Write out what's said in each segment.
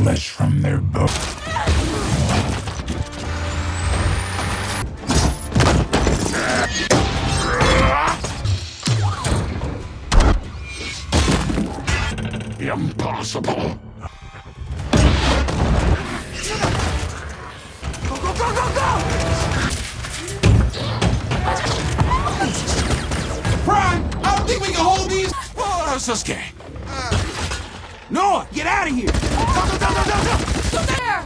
flesh from their bones. Impossible. Go, go, go, go, go! Prime, I don't think we can hold these. Oh, I'm so scared. Noah, get out of here! Go, go, go, go, go, go! Go there!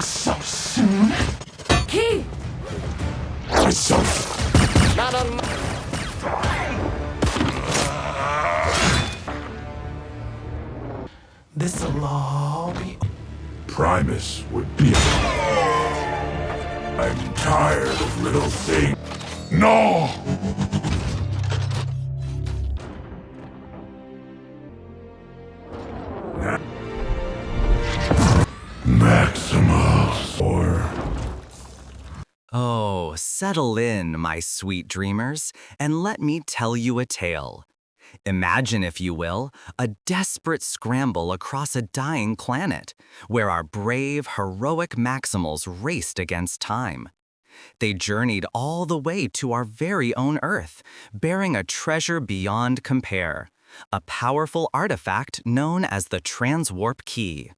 So soon. Key! It's so... Not on my... This'll all be... Primus would be... I'm tired of little things. No! Maximals, or... Oh, settle in, my sweet dreamers, and let me tell you a tale. Imagine, if you will, a desperate scramble across a dying planet, where our brave, heroic Maximals raced against time. They journeyed all the way to our very own Earth, bearing a treasure beyond compare, a powerful artifact known as the Transwarp Key.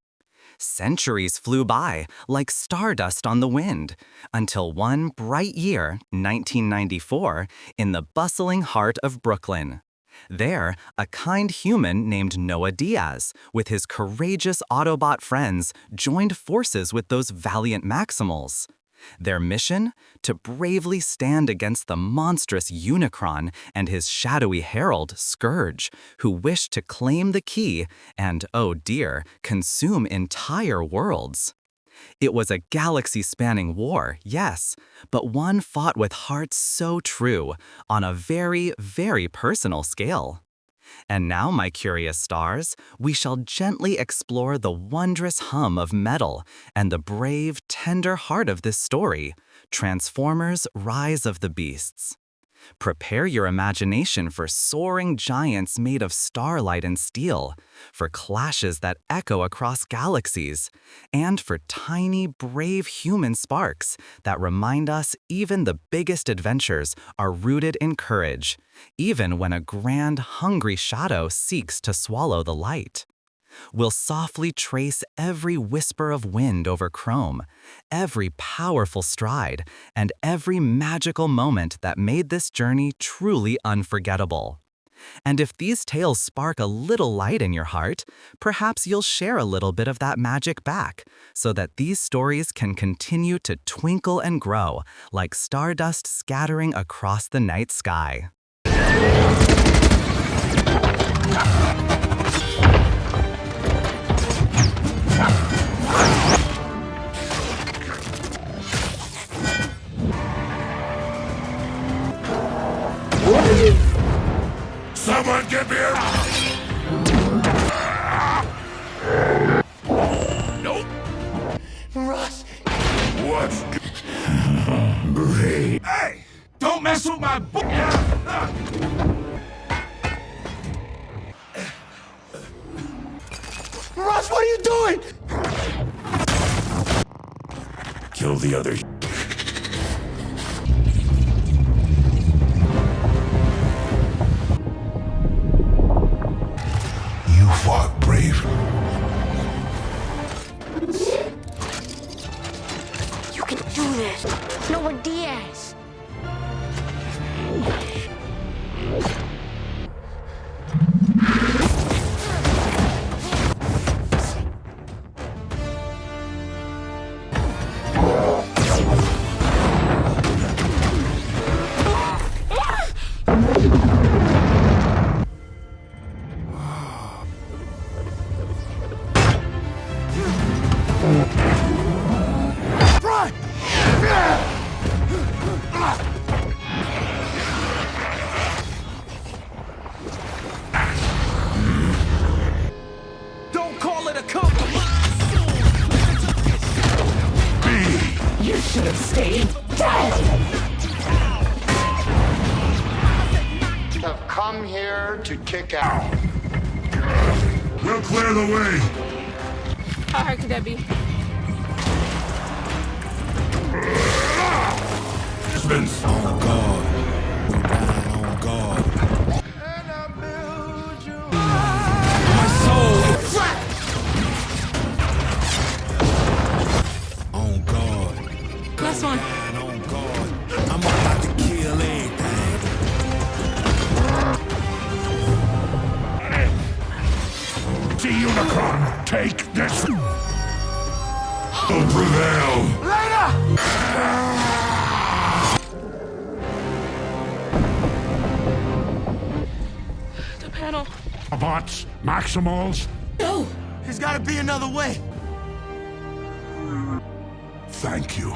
Centuries flew by, like stardust on the wind, until one bright year, 1994, in the bustling heart of Brooklyn. There, a kind human named Noah Diaz, with his courageous Autobot friends, joined forces with those valiant Maximals. Their mission? To bravely stand against the monstrous Unicron and his shadowy herald, Scourge, who wished to claim the key and, oh dear, consume entire worlds. It was a galaxy-spanning war, yes, but one fought with hearts so true, on a very, very personal scale. And now, my curious stars, we shall gently explore the wondrous hum of metal and the brave, tender heart of this story, Transformers: Rise of the Beasts. Prepare your imagination for soaring giants made of starlight and steel, for clashes that echo across galaxies, and for tiny, brave human sparks that remind us even the biggest adventures are rooted in courage, even when a grand, hungry shadow seeks to swallow the light. We'll softly trace every whisper of wind over chrome, every powerful stride, and every magical moment that made this journey truly unforgettable. And if these tales spark a little light in your heart, perhaps you'll share a little bit of that magic back, so that these stories can continue to twinkle and grow like stardust scattering across the night sky. Someone get me a... Nope. Russ! What's... Brave. Hey! Don't mess with my book! Russ, what are you doing? Kill the other... You fought brave. You can do this. Noah Diaz. Don't call it a compliment! You should have stayed dead! Have come here to kick out. We'll clear the way. How hard could that be? It's been so On guard. On guard. My soul. On guard. Last one. On guard. I'm about to kill everything. See, Unicron, take this. Will prevail. The panel. Autobots, Maximals. No! There's gotta be another way. Thank you.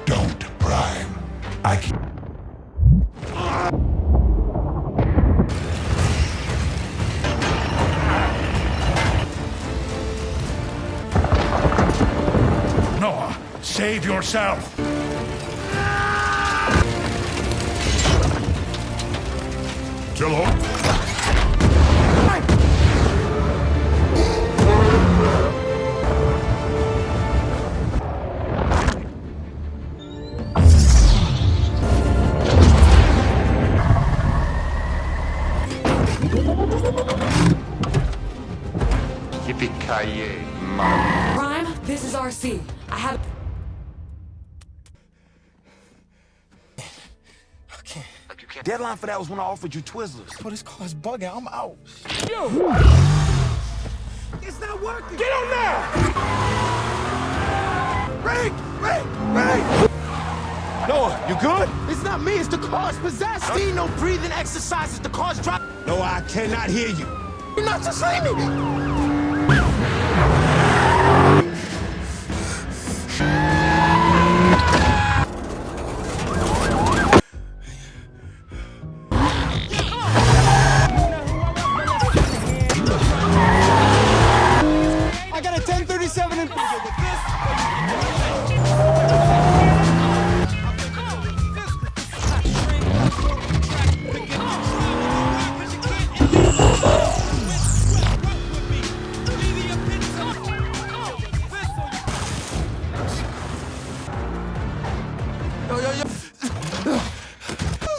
Don't, Prime. I can. Noah, save yourself. Jello. Yippee-ki-yay, Prime, this is RC. I have. Deadline for that was when I offered you Twizzlers. Oh, this car's bugging. I'm out. It's not working. Get on there! Ring! Noah, you good? It's not me. It's the car's possessed. Need no breathing exercises. The car's drop. No, I cannot hear you. You're not just leaving me. I got a 1037 and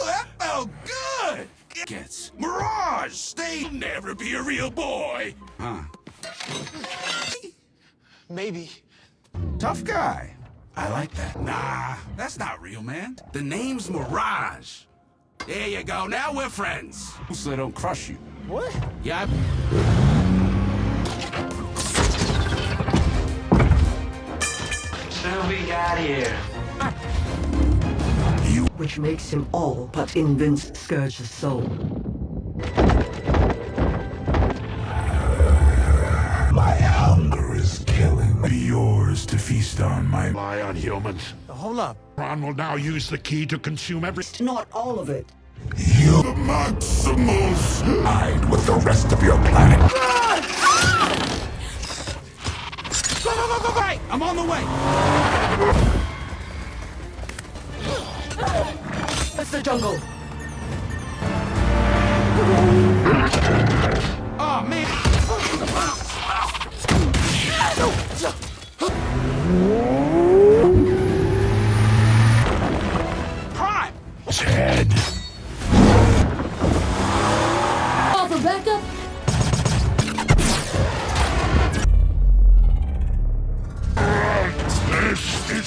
That felt good. Gets Mirage. Stay. Never be a real boy. Huh? maybe. Tough guy. I like that. Nah, that's not real, man. The name's Mirage. There you go. Now we're friends. So they don't crush you. What? Yeah. Who we got here? Which makes him all but Invince Scourge's soul. My hunger is killing me. Be yours to feast on my lie on humans. Hold up. Ron will now use the key to consume every. Not all of it. You Maximals hide with the rest of your planet. Go! Right, I'm on the way. It's the jungle. Oh man. Prime. Head. Offer backup? This is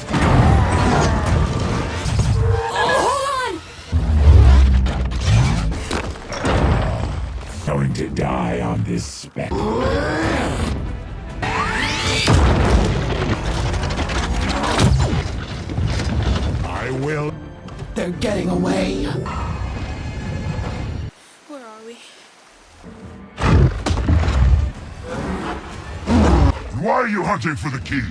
Hold on! going to die on this spec. I will. They're getting away. Where are we? Why are you hunting for the key?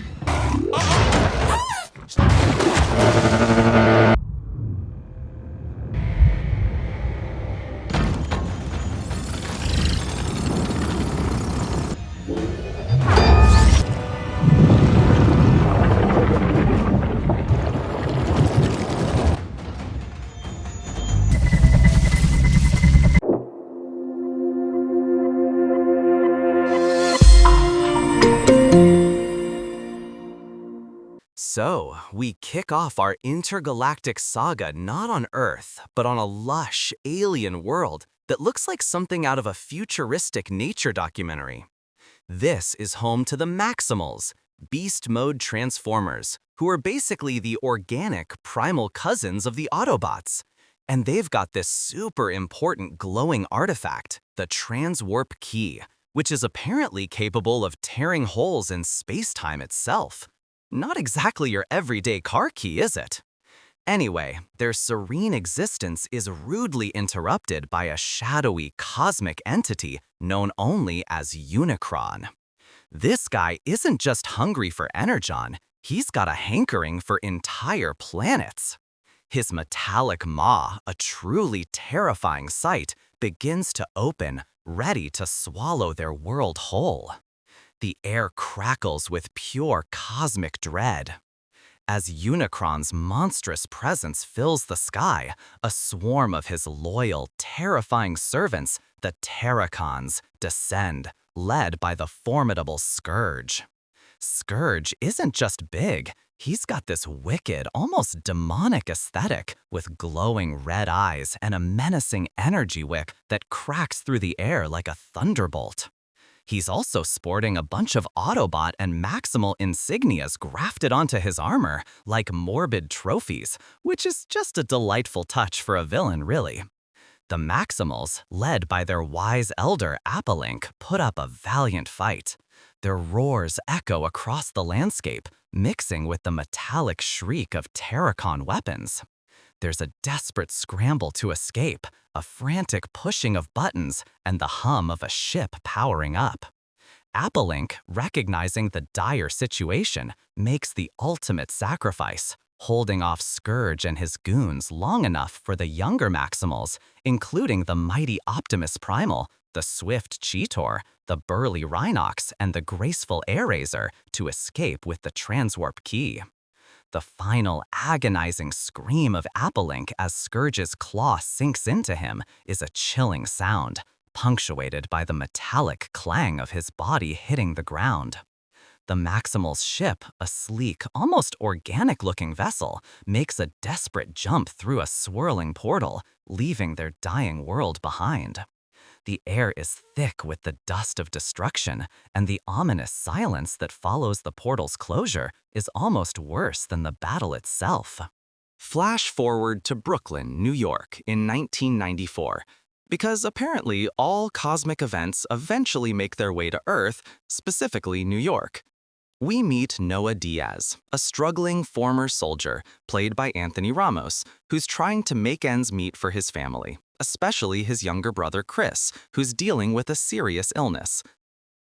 So, we kick off our intergalactic saga not on Earth, but on a lush, alien world that looks like something out of a futuristic nature documentary. This is home to the Maximals, beast mode transformers, who are basically the organic, primal cousins of the Autobots. And they've got this super important glowing artifact, the Transwarp Key, which is apparently capable of tearing holes in space-time itself. Not exactly your everyday car key, is it? Anyway, their serene existence is rudely interrupted by a shadowy cosmic entity known only as Unicron. This guy isn't just hungry for energon, he's got a hankering for entire planets. His metallic maw, a truly terrifying sight, begins to open, ready to swallow their world whole. The air crackles with pure cosmic dread. As Unicron's monstrous presence fills the sky, a swarm of his loyal, terrifying servants, the Terrorcons, descend, led by the formidable Scourge. Scourge isn't just big, he's got this wicked, almost demonic aesthetic with glowing red eyes and a menacing energy wick that cracks through the air like a thunderbolt. He's also sporting a bunch of Autobot and Maximal insignias grafted onto his armor, like morbid trophies, which is just a delightful touch for a villain, really. The Maximals, led by their wise elder Apolink, put up a valiant fight. Their roars echo across the landscape, mixing with the metallic shriek of Terrorcon weapons. There's a desperate scramble to escape, a frantic pushing of buttons, and the hum of a ship powering up. Apolink, recognizing the dire situation, makes the ultimate sacrifice, holding off Scourge and his goons long enough for the younger Maximals, including the mighty Optimus Primal, the swift Cheetor, the burly Rhinox, and the graceful Airraiser, to escape with the Transwarp Key. The final agonizing scream of Apolink as Scourge's claw sinks into him is a chilling sound, punctuated by the metallic clang of his body hitting the ground. The Maximal's ship, a sleek, almost organic-looking vessel, makes a desperate jump through a swirling portal, leaving their dying world behind. The air is thick with the dust of destruction, and the ominous silence that follows the portal's closure is almost worse than the battle itself. Flash forward to Brooklyn, New York in 1994, because apparently all cosmic events eventually make their way to Earth, specifically New York. We meet Noah Diaz, a struggling former soldier, played by Anthony Ramos, who's trying to make ends meet for his family, especially his younger brother Chris, who's dealing with a serious illness.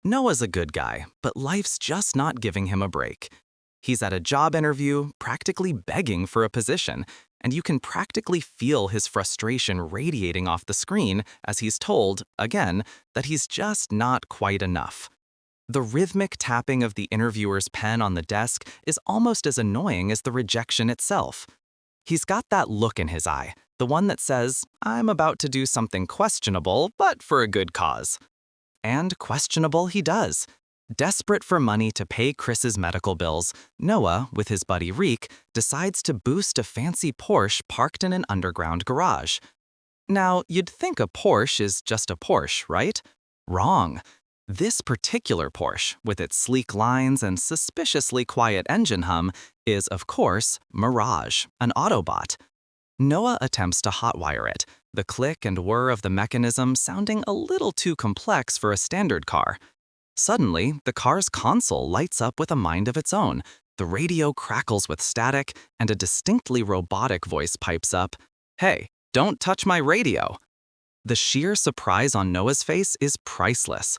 Noah's a good guy, but life's just not giving him a break. He's at a job interview, practically begging for a position, and you can practically feel his frustration radiating off the screen as he's told, again, that he's just not quite enough. The rhythmic tapping of the interviewer's pen on the desk is almost as annoying as the rejection itself. He's got that look in his eye, the one that says, "I'm about to do something questionable, but for a good cause." And questionable he does. Desperate for money to pay Chris's medical bills, Noah, with his buddy Reek, decides to boost a fancy Porsche parked in an underground garage. Now, you'd think a Porsche is just a Porsche, right? Wrong. This particular Porsche, with its sleek lines and suspiciously quiet engine hum, is, of course, Mirage, an Autobot. Noah attempts to hotwire it, the click and whir of the mechanism sounding a little too complex for a standard car. Suddenly, the car's console lights up with a mind of its own, the radio crackles with static, and a distinctly robotic voice pipes up, "Hey, don't touch my radio." The sheer surprise on Noah's face is priceless.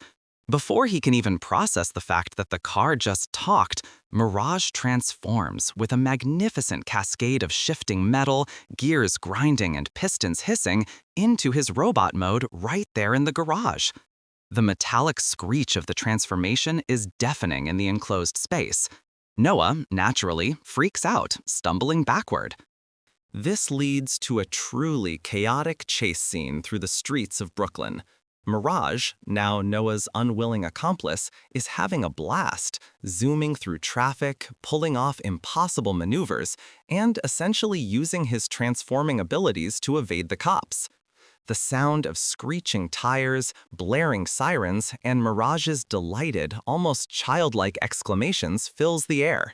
Before he can even process the fact that the car just talked, Mirage transforms with a magnificent cascade of shifting metal, gears grinding and pistons hissing, into his robot mode right there in the garage. The metallic screech of the transformation is deafening in the enclosed space. Noah, naturally, freaks out, stumbling backward. This leads to a truly chaotic chase scene through the streets of Brooklyn. Mirage, now Noah's unwilling accomplice, is having a blast, zooming through traffic, pulling off impossible maneuvers, and essentially using his transforming abilities to evade the cops. The sound of screeching tires, blaring sirens, and Mirage's delighted, almost childlike exclamations fills the air.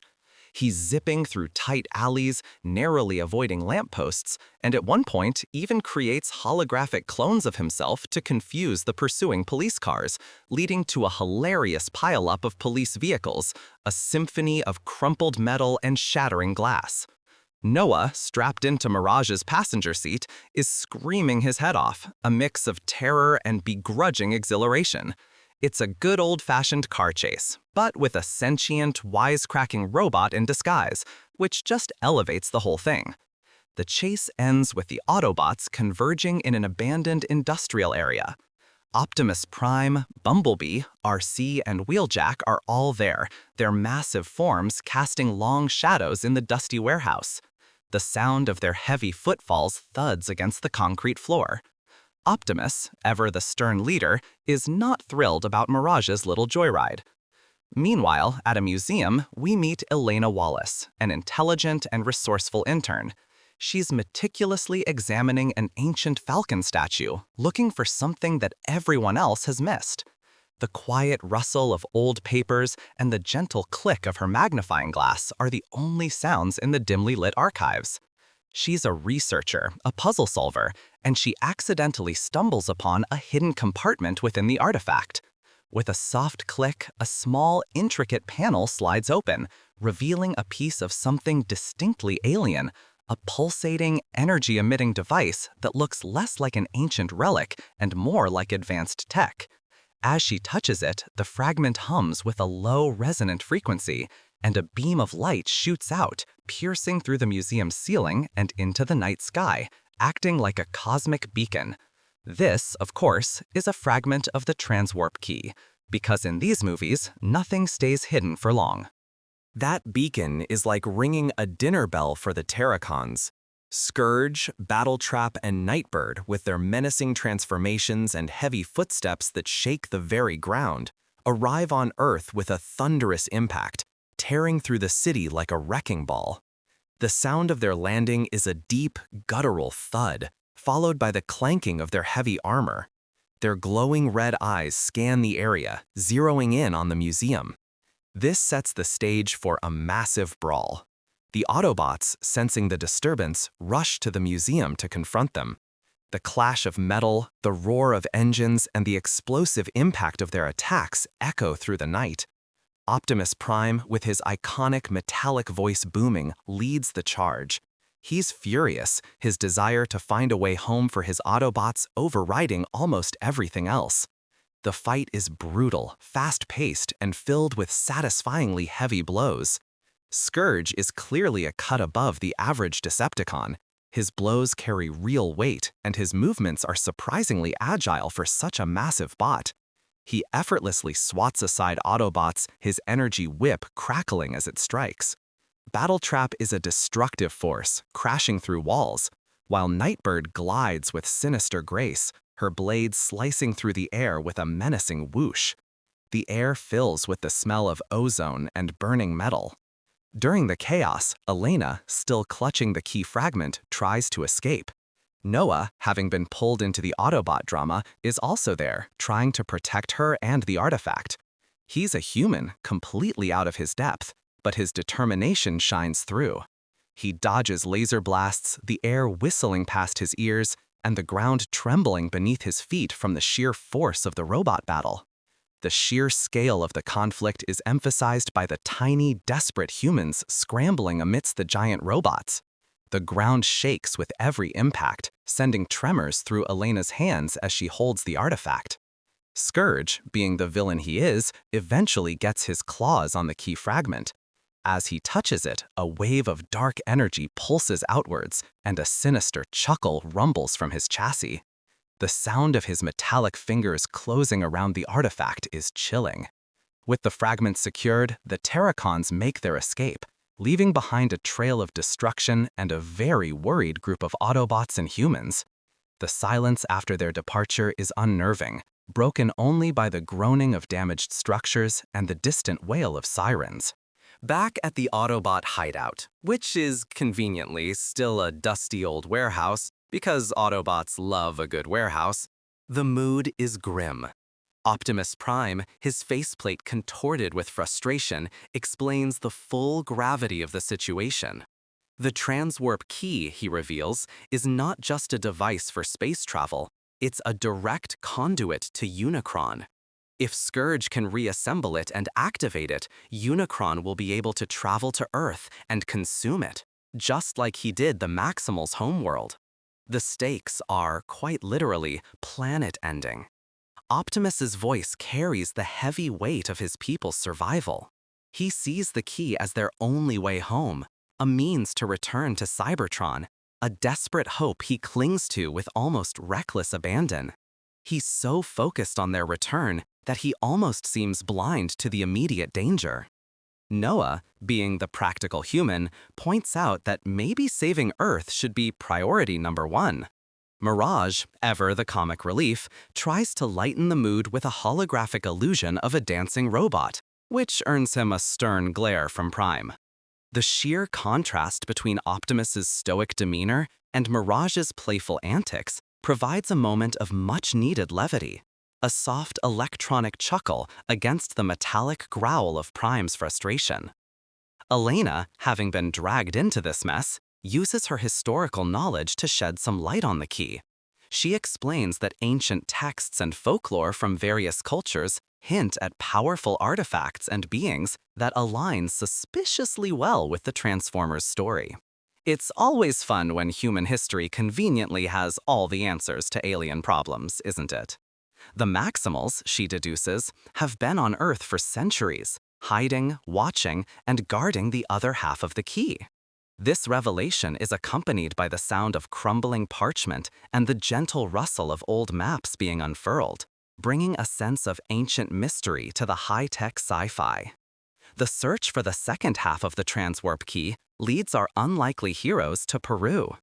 He's zipping through tight alleys, narrowly avoiding lampposts, and at one point even creates holographic clones of himself to confuse the pursuing police cars, leading to a hilarious pileup of police vehicles, a symphony of crumpled metal and shattering glass. Noah, strapped into Mirage's passenger seat, is screaming his head off, a mix of terror and begrudging exhilaration. It's a good old-fashioned car chase, but with a sentient, wisecracking robot in disguise, which just elevates the whole thing. The chase ends with the Autobots converging in an abandoned industrial area. Optimus Prime, Bumblebee, RC, and Wheeljack are all there, their massive forms casting long shadows in the dusty warehouse. The sound of their heavy footfalls thuds against the concrete floor. Optimus, ever the stern leader, is not thrilled about Mirage's little joyride. Meanwhile, at a museum, we meet Elena Wallace, an intelligent and resourceful intern. She's meticulously examining an ancient falcon statue, looking for something that everyone else has missed. The quiet rustle of old papers and the gentle click of her magnifying glass are the only sounds in the dimly lit archives. She's a researcher, a puzzle solver, and she accidentally stumbles upon a hidden compartment within the artifact. With a soft click, a small, intricate panel slides open, revealing a piece of something distinctly alien, a pulsating, energy-emitting device that looks less like an ancient relic and more like advanced tech. As she touches it, the fragment hums with a low, resonant frequency, and a beam of light shoots out, piercing through the museum's ceiling and into the night sky, acting like a cosmic beacon. This, of course, is a fragment of the Transwarp Key, because in these movies, nothing stays hidden for long. That beacon is like ringing a dinner bell for the Terrorcons. Scourge, Battletrap, and Nightbird, with their menacing transformations and heavy footsteps that shake the very ground, arrive on Earth with a thunderous impact, tearing through the city like a wrecking ball. The sound of their landing is a deep, guttural thud, followed by the clanking of their heavy armor. Their glowing red eyes scan the area, zeroing in on the museum. This sets the stage for a massive brawl. The Autobots, sensing the disturbance, rush to the museum to confront them. The clash of metal, the roar of engines, and the explosive impact of their attacks echo through the night. Optimus Prime, with his iconic metallic voice booming, leads the charge. He's furious, his desire to find a way home for his Autobots overriding almost everything else. The fight is brutal, fast-paced, and filled with satisfyingly heavy blows. Scourge is clearly a cut above the average Decepticon. His blows carry real weight, and his movements are surprisingly agile for such a massive bot. He effortlessly swats aside Autobots, his energy whip crackling as it strikes. Battletrap is a destructive force, crashing through walls, while Nightbird glides with sinister grace, her blades slicing through the air with a menacing whoosh. The air fills with the smell of ozone and burning metal. During the chaos, Elena, still clutching the key fragment, tries to escape. Noah, having been pulled into the Autobot drama, is also there, trying to protect her and the artifact. He's a human, completely out of his depth, but his determination shines through. He dodges laser blasts, the air whistling past his ears, and the ground trembling beneath his feet from the sheer force of the robot battle. The sheer scale of the conflict is emphasized by the tiny, desperate humans scrambling amidst the giant robots. The ground shakes with every impact, sending tremors through Elena's hands as she holds the artifact. Scourge, being the villain he is, eventually gets his claws on the key fragment. As he touches it, a wave of dark energy pulses outwards, and a sinister chuckle rumbles from his chassis. The sound of his metallic fingers closing around the artifact is chilling. With the fragment secured, the Terrorcons make their escape, leaving behind a trail of destruction and a very worried group of Autobots and humans. The silence after their departure is unnerving, broken only by the groaning of damaged structures and the distant wail of sirens. Back at the Autobot hideout, which is conveniently still a dusty old warehouse because Autobots love a good warehouse, the mood is grim. Optimus Prime, his faceplate contorted with frustration, explains the full gravity of the situation. The Transwarp Key, he reveals, is not just a device for space travel, it's a direct conduit to Unicron. If Scourge can reassemble it and activate it, Unicron will be able to travel to Earth and consume it, just like he did the Maximals' homeworld. The stakes are, quite literally, planet-ending. Optimus's voice carries the heavy weight of his people's survival. He sees the key as their only way home, a means to return to Cybertron, a desperate hope he clings to with almost reckless abandon. He's so focused on their return that he almost seems blind to the immediate danger. Noah, being the practical human, points out that maybe saving Earth should be priority number one. Mirage, ever the comic relief, tries to lighten the mood with a holographic illusion of a dancing robot, which earns him a stern glare from Prime. The sheer contrast between Optimus's stoic demeanor and Mirage's playful antics provides a moment of much-needed levity, a soft electronic chuckle against the metallic growl of Prime's frustration. Elena, having been dragged into this mess, uses her historical knowledge to shed some light on the key. She explains that ancient texts and folklore from various cultures hint at powerful artifacts and beings that align suspiciously well with the Transformers story. It's always fun when human history conveniently has all the answers to alien problems, isn't it? The Maximals, she deduces, have been on Earth for centuries, hiding, watching, and guarding the other half of the key. This revelation is accompanied by the sound of crumbling parchment and the gentle rustle of old maps being unfurled, bringing a sense of ancient mystery to the high-tech sci-fi. The search for the second half of the Transwarp Key leads our unlikely heroes to Peru.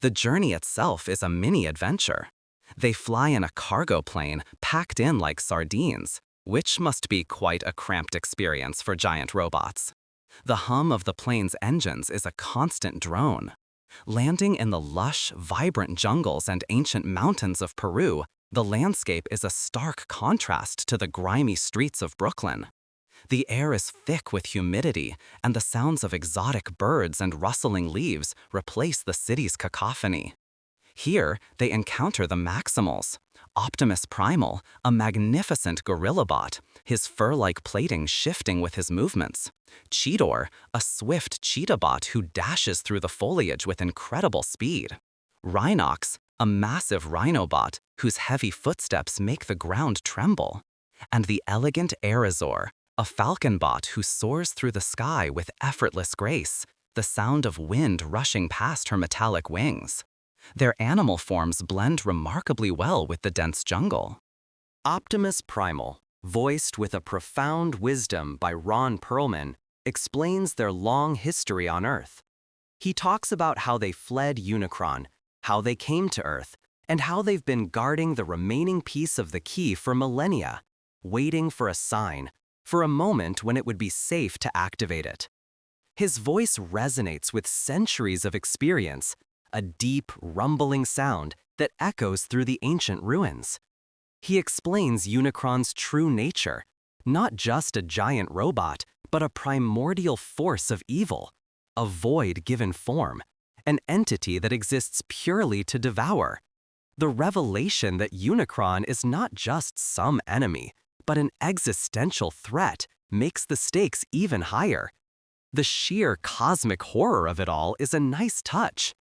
The journey itself is a mini-adventure. They fly in a cargo plane packed in like sardines, which must be quite a cramped experience for giant robots. The hum of the plane's engines is a constant drone. Landing in the lush, vibrant jungles and ancient mountains of Peru, the landscape is a stark contrast to the grimy streets of Brooklyn. The air is thick with humidity, and the sounds of exotic birds and rustling leaves replace the city's cacophony. Here, they encounter the Maximals, Optimus Primal, a magnificent gorilla bot, his fur-like plating shifting with his movements. Cheetor, a swift cheetah bot who dashes through the foliage with incredible speed. Rhinox, a massive rhinobot whose heavy footsteps make the ground tremble. And the elegant Aerosaur, a falcon bot who soars through the sky with effortless grace, the sound of wind rushing past her metallic wings. Their animal forms blend remarkably well with the dense jungle. Optimus Primal, voiced with a profound wisdom by Ron Perlman, explains their long history on Earth. He talks about how they fled Unicron, how they came to Earth, and how they've been guarding the remaining piece of the key for millennia, waiting for a sign, for a moment when it would be safe to activate it. His voice resonates with centuries of experience, a deep, rumbling sound that echoes through the ancient ruins. He explains Unicron's true nature, not just a giant robot, but a primordial force of evil, a void given form, an entity that exists purely to devour. The revelation that Unicron is not just some enemy, but an existential threat makes the stakes even higher. The sheer cosmic horror of it all is a nice touch.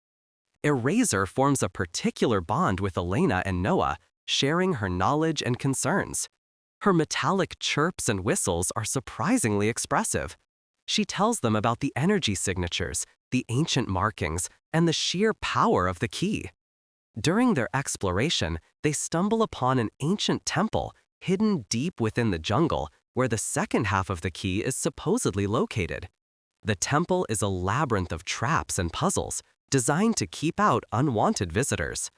Eraser forms a particular bond with Elena and Noah, sharing her knowledge and concerns. Her metallic chirps and whistles are surprisingly expressive. She tells them about the energy signatures, the ancient markings, and the sheer power of the key. During their exploration, they stumble upon an ancient temple hidden deep within the jungle where the second half of the key is supposedly located. The temple is a labyrinth of traps and puzzles, designed to keep out unwanted visitors.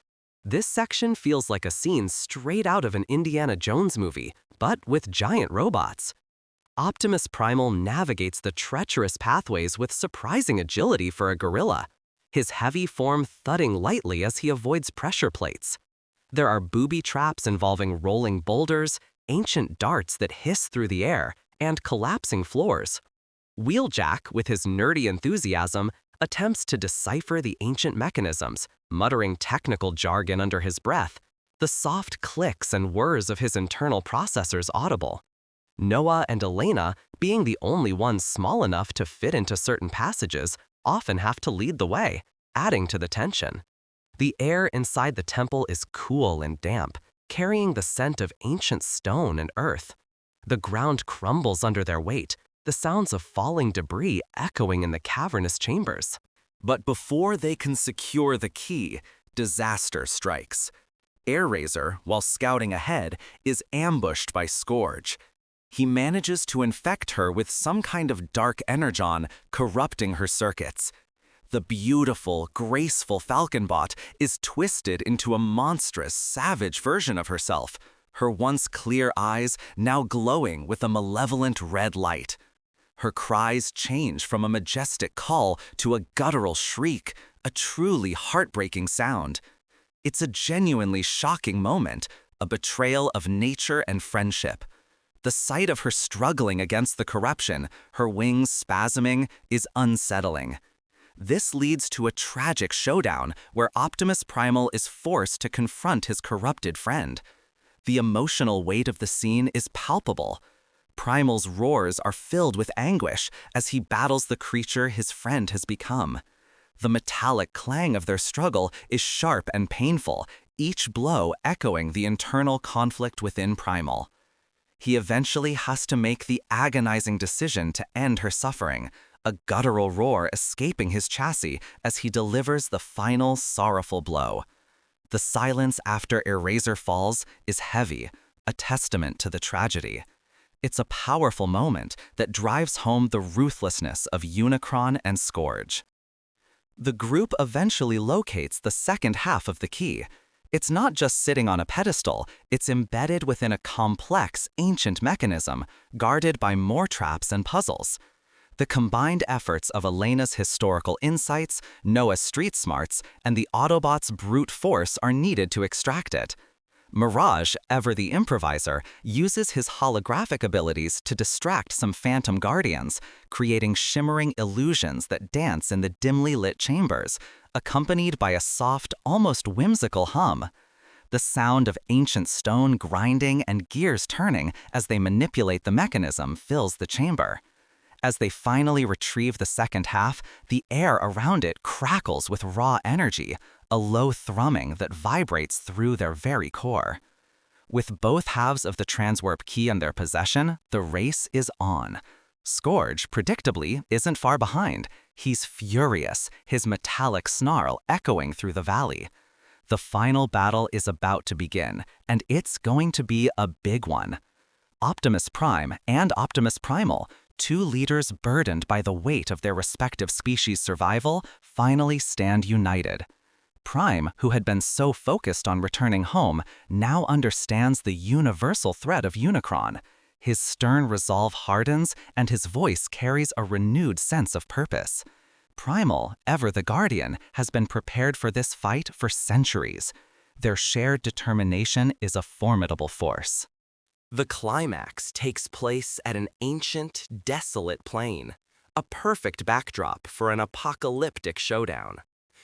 This section feels like a scene straight out of an Indiana Jones movie, but with giant robots. Optimus Primal navigates the treacherous pathways with surprising agility for a gorilla, his heavy form thudding lightly as he avoids pressure plates. There are booby traps involving rolling boulders, ancient darts that hiss through the air, and collapsing floors. Wheeljack, with his nerdy enthusiasm, attempts to decipher the ancient mechanisms, muttering technical jargon under his breath, the soft clicks and whirs of his internal processors audible. Noah and Elena, being the only ones small enough to fit into certain passages, often have to lead the way, adding to the tension. The air inside the temple is cool and damp, carrying the scent of ancient stone and earth. The ground crumbles under their weight, the sounds of falling debris echoing in the cavernous chambers. But before they can secure the key, disaster strikes. Airazor, while scouting ahead, is ambushed by Scourge. He manages to infect her with some kind of dark energon, corrupting her circuits. The beautiful, graceful Falconbot is twisted into a monstrous, savage version of herself, her once clear eyes now glowing with a malevolent red light. Her cries change from a majestic call to a guttural shriek, a truly heartbreaking sound. It's a genuinely shocking moment, a betrayal of nature and friendship. The sight of her struggling against the corruption, her wings spasming, is unsettling. This leads to a tragic showdown where Optimus Primal is forced to confront his corrupted friend. The emotional weight of the scene is palpable. Primal's roars are filled with anguish as he battles the creature his friend has become. The metallic clang of their struggle is sharp and painful, each blow echoing the internal conflict within Primal. He eventually has to make the agonizing decision to end her suffering, a guttural roar escaping his chassis as he delivers the final sorrowful blow. The silence after Airazor falls is heavy, a testament to the tragedy. It's a powerful moment that drives home the ruthlessness of Unicron and Scourge. The group eventually locates the second half of the key. It's not just sitting on a pedestal, it's embedded within a complex, ancient mechanism, guarded by more traps and puzzles. The combined efforts of Elena's historical insights, Noah's street smarts, and the Autobots' brute force are needed to extract it. Mirage, ever the improviser, uses his holographic abilities to distract some phantom guardians, creating shimmering illusions that dance in the dimly lit chambers, accompanied by a soft, almost whimsical hum. The sound of ancient stone grinding and gears turning as they manipulate the mechanism fills the chamber. As they finally retrieve the second half, the air around it crackles with raw energy, a low thrumming that vibrates through their very core. With both halves of the Transwarp Key in their possession, the race is on. Scourge, predictably, isn't far behind. He's furious, his metallic snarl echoing through the valley. The final battle is about to begin, and it's going to be a big one. Optimus Prime and Optimus Primal, two leaders burdened by the weight of their respective species' survival, finally stand united. Prime, who had been so focused on returning home, now understands the universal threat of Unicron. His stern resolve hardens, and his voice carries a renewed sense of purpose. Primal, ever the Guardian, has been prepared for this fight for centuries. Their shared determination is a formidable force. The climax takes place at an ancient, desolate plain, a perfect backdrop for an apocalyptic showdown.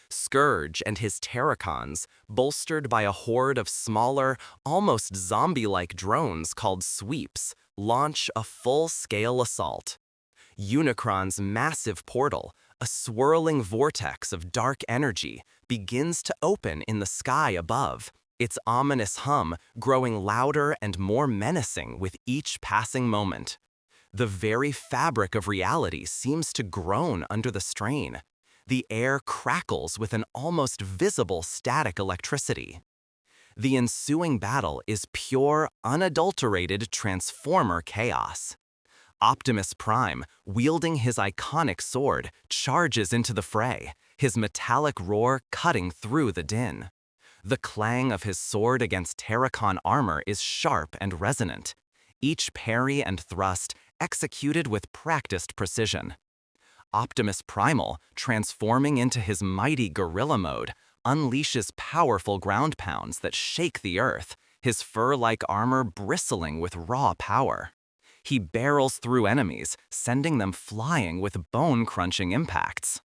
Scourge and his Terrorcons, bolstered by a horde of smaller, almost zombie-like drones called sweeps, launch a full-scale assault. Unicron's massive portal, a swirling vortex of dark energy, begins to open in the sky above, its ominous hum growing louder and more menacing with each passing moment. The very fabric of reality seems to groan under the strain. The air crackles with an almost visible static electricity. The ensuing battle is pure, unadulterated Transformer chaos. Optimus Prime, wielding his iconic sword, charges into the fray, his metallic roar cutting through the din. The clang of his sword against Terrorcon armor is sharp and resonant, each parry and thrust executed with practiced precision. Optimus Primal, transforming into his mighty gorilla mode, unleashes powerful ground pounds that shake the earth, his fur-like armor bristling with raw power. He barrels through enemies, sending them flying with bone-crunching impacts.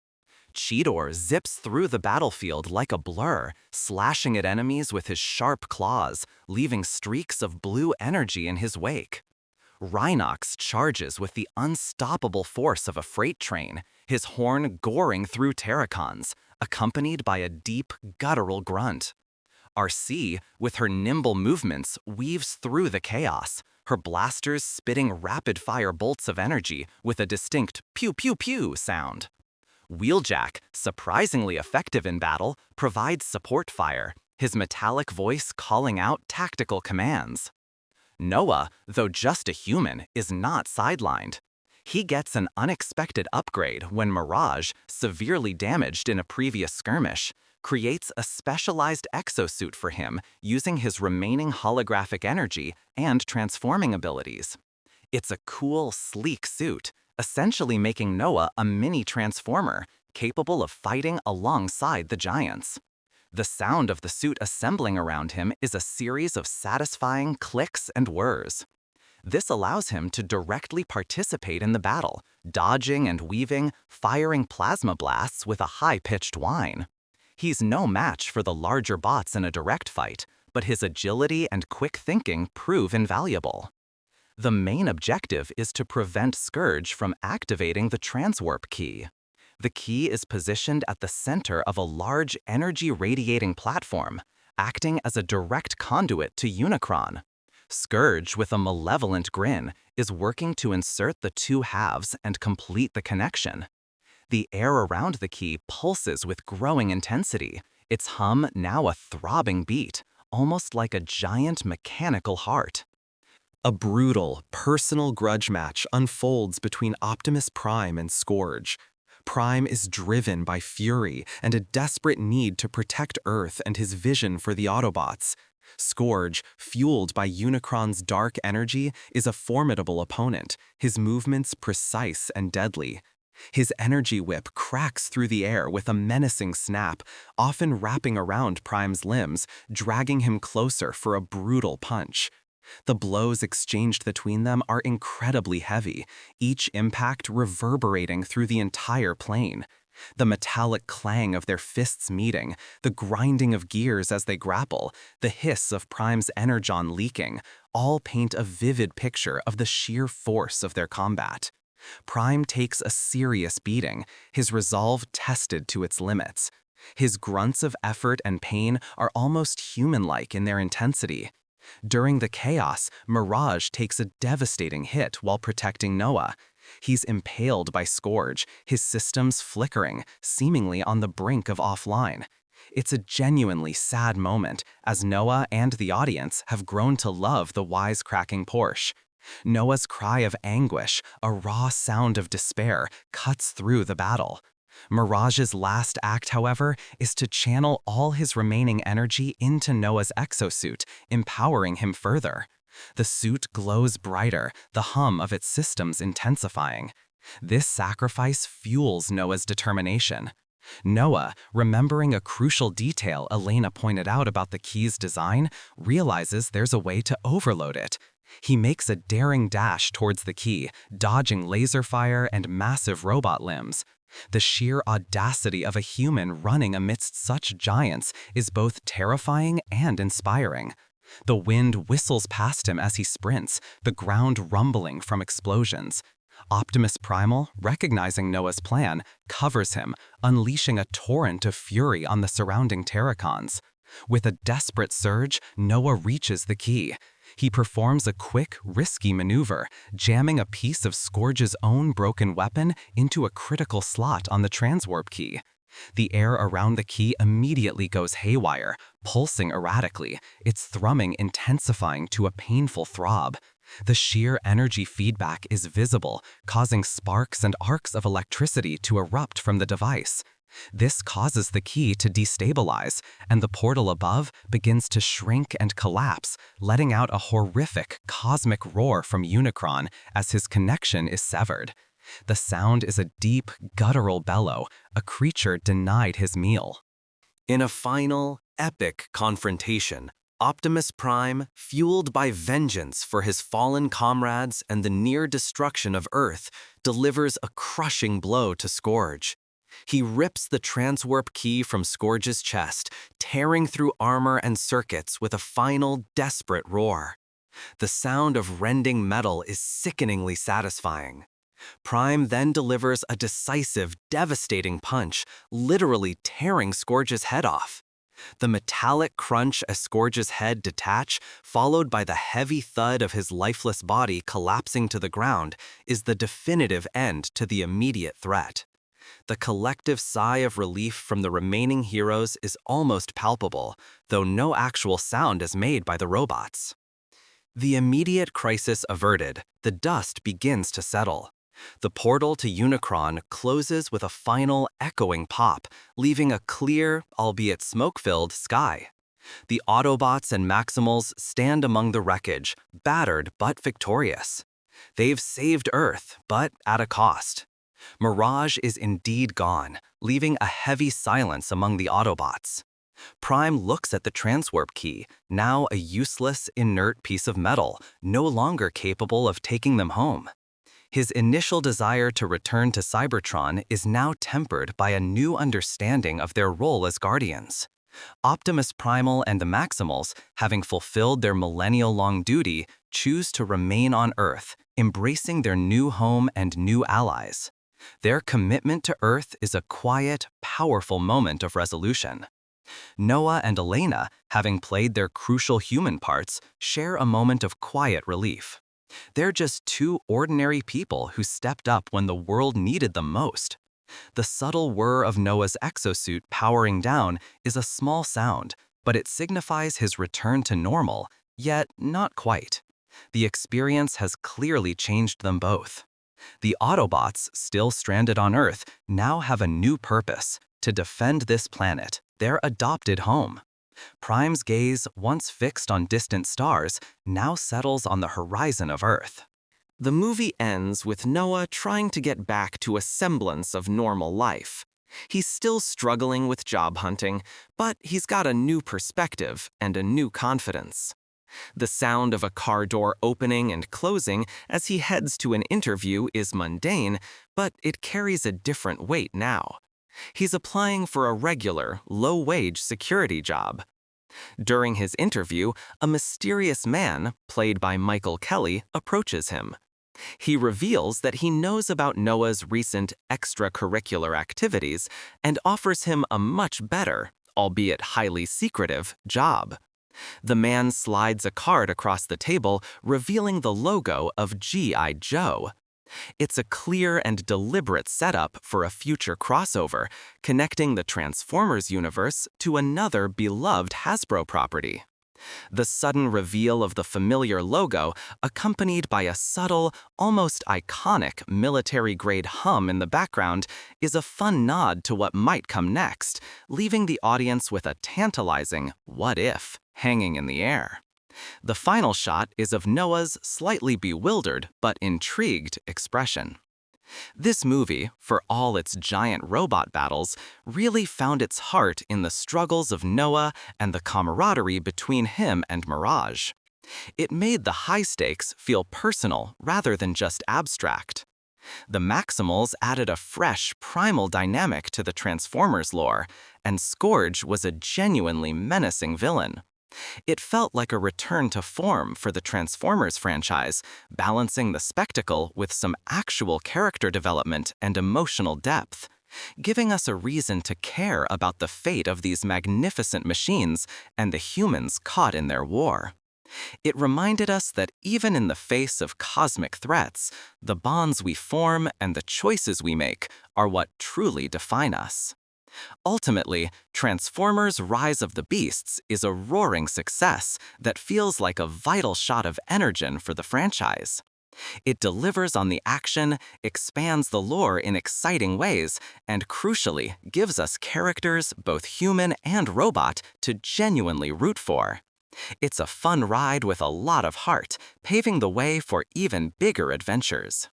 Cheetor zips through the battlefield like a blur, slashing at enemies with his sharp claws, leaving streaks of blue energy in his wake. Rhinox charges with the unstoppable force of a freight train, his horn goring through Terrorcons, accompanied by a deep, guttural grunt. Arcee, with her nimble movements, weaves through the chaos, her blasters spitting rapid-fire bolts of energy with a distinct pew-pew-pew sound. Wheeljack, surprisingly effective in battle, provides support fire, his metallic voice calling out tactical commands. Noah, though just a human, is not sidelined. He gets an unexpected upgrade when Mirage, severely damaged in a previous skirmish, creates a specialized exosuit for him using his remaining holographic energy and transforming abilities. It's a cool, sleek suit, essentially making Noah a mini-transformer, capable of fighting alongside the giants. The sound of the suit assembling around him is a series of satisfying clicks and whirs. This allows him to directly participate in the battle, dodging and weaving, firing plasma blasts with a high-pitched whine. He's no match for the larger bots in a direct fight, but his agility and quick thinking prove invaluable. The main objective is to prevent Scourge from activating the Transwarp Key. The key is positioned at the center of a large energy-radiating platform, acting as a direct conduit to Unicron. Scourge, with a malevolent grin, is working to insert the two halves and complete the connection. The air around the key pulses with growing intensity, its hum now a throbbing beat, almost like a giant mechanical heart. A brutal, personal grudge match unfolds between Optimus Prime and Scourge. Prime is driven by fury and a desperate need to protect Earth and his vision for the Autobots. Scourge, fueled by Unicron's dark energy, is a formidable opponent, his movements precise and deadly. His energy whip cracks through the air with a menacing snap, often wrapping around Prime's limbs, dragging him closer for a brutal punch. The blows exchanged between them are incredibly heavy, each impact reverberating through the entire plane. The metallic clang of their fists meeting, the grinding of gears as they grapple, the hiss of Prime's energon leaking, all paint a vivid picture of the sheer force of their combat. Prime takes a serious beating, his resolve tested to its limits. His grunts of effort and pain are almost human-like in their intensity. During the chaos, Mirage takes a devastating hit while protecting Noah. He's impaled by Scourge, his systems flickering, seemingly on the brink of offline. It's a genuinely sad moment, as Noah and the audience have grown to love the wisecracking Porsche. Noah's cry of anguish, a raw sound of despair, cuts through the battle. Mirage's last act, however, is to channel all his remaining energy into Noah's exosuit, empowering him further. The suit glows brighter, the hum of its systems intensifying. This sacrifice fuels Noah's determination. Noah, remembering a crucial detail Elena pointed out about the key's design, realizes there's a way to overload it. He makes a daring dash towards the key, dodging laser fire and massive robot limbs. The sheer audacity of a human running amidst such giants is both terrifying and inspiring. The wind whistles past him as he sprints, the ground rumbling from explosions. Optimus Primal, recognizing Noah's plan, covers him, unleashing a torrent of fury on the surrounding Terrorcons. With a desperate surge, Noah reaches the key. He performs a quick, risky maneuver, jamming a piece of Scourge's own broken weapon into a critical slot on the Transwarp Key. The air around the key immediately goes haywire, pulsing erratically, its thrumming intensifying to a painful throb. The sheer energy feedback is visible, causing sparks and arcs of electricity to erupt from the device. This causes the key to destabilize, and the portal above begins to shrink and collapse, letting out a horrific cosmic roar from Unicron as his connection is severed. The sound is a deep, guttural bellow, a creature denied his meal. In a final, epic confrontation, Optimus Prime, fueled by vengeance for his fallen comrades and the near destruction of Earth, delivers a crushing blow to Scourge. He rips the Transwarp Key from Scourge's chest, tearing through armor and circuits with a final, desperate roar. The sound of rending metal is sickeningly satisfying. Prime then delivers a decisive, devastating punch, literally tearing Scourge's head off. The metallic crunch as Scourge's head detach, followed by the heavy thud of his lifeless body collapsing to the ground, is the definitive end to the immediate threat. The collective sigh of relief from the remaining heroes is almost palpable, though no actual sound is made by the robots. The immediate crisis averted, the dust begins to settle. The portal to Unicron closes with a final echoing pop, leaving a clear, albeit smoke-filled, sky. The Autobots and Maximals stand among the wreckage, battered but victorious. They've saved Earth, but at a cost. Mirage is indeed gone, leaving a heavy silence among the Autobots. Prime looks at the Transwarp Key, now a useless, inert piece of metal, no longer capable of taking them home. His initial desire to return to Cybertron is now tempered by a new understanding of their role as Guardians. Optimus Primal and the Maximals, having fulfilled their millennial-long duty, choose to remain on Earth, embracing their new home and new allies. Their commitment to Earth is a quiet, powerful moment of resolution. Noah and Elena, having played their crucial human parts, share a moment of quiet relief. They're just two ordinary people who stepped up when the world needed them most. The subtle whir of Noah's exosuit powering down is a small sound, but it signifies his return to normal, yet not quite. The experience has clearly changed them both. The Autobots, still stranded on Earth, now have a new purpose: to defend this planet, their adopted home. Prime's gaze, once fixed on distant stars, now settles on the horizon of Earth. The movie ends with Noah trying to get back to a semblance of normal life. He's still struggling with job hunting, but he's got a new perspective and a new confidence. The sound of a car door opening and closing as he heads to an interview is mundane, but it carries a different weight now. He's applying for a regular, low-wage security job. During his interview, a mysterious man, played by Michael Kelly, approaches him. He reveals that he knows about Noah's recent extracurricular activities and offers him a much better, albeit highly secretive, job. The man slides a card across the table, revealing the logo of G.I. Joe. It's a clear and deliberate setup for a future crossover, connecting the Transformers universe to another beloved Hasbro property. The sudden reveal of the familiar logo, accompanied by a subtle, almost iconic military-grade hum in the background, is a fun nod to what might come next, leaving the audience with a tantalizing "what if" hanging in the air. The final shot is of Noah's slightly bewildered but intrigued expression. This movie, for all its giant robot battles, really found its heart in the struggles of Noah and the camaraderie between him and Mirage. It made the high stakes feel personal rather than just abstract. The Maximals added a fresh, primal dynamic to the Transformers lore, and Scourge was a genuinely menacing villain. It felt like a return to form for the Transformers franchise, balancing the spectacle with some actual character development and emotional depth, giving us a reason to care about the fate of these magnificent machines and the humans caught in their war. It reminded us that even in the face of cosmic threats, the bonds we form and the choices we make are what truly define us. Ultimately, Transformers: Rise of the Beasts is a roaring success that feels like a vital shot of energy for the franchise. It delivers on the action, expands the lore in exciting ways, and crucially, gives us characters, both human and robot, to genuinely root for. It's a fun ride with a lot of heart, paving the way for even bigger adventures.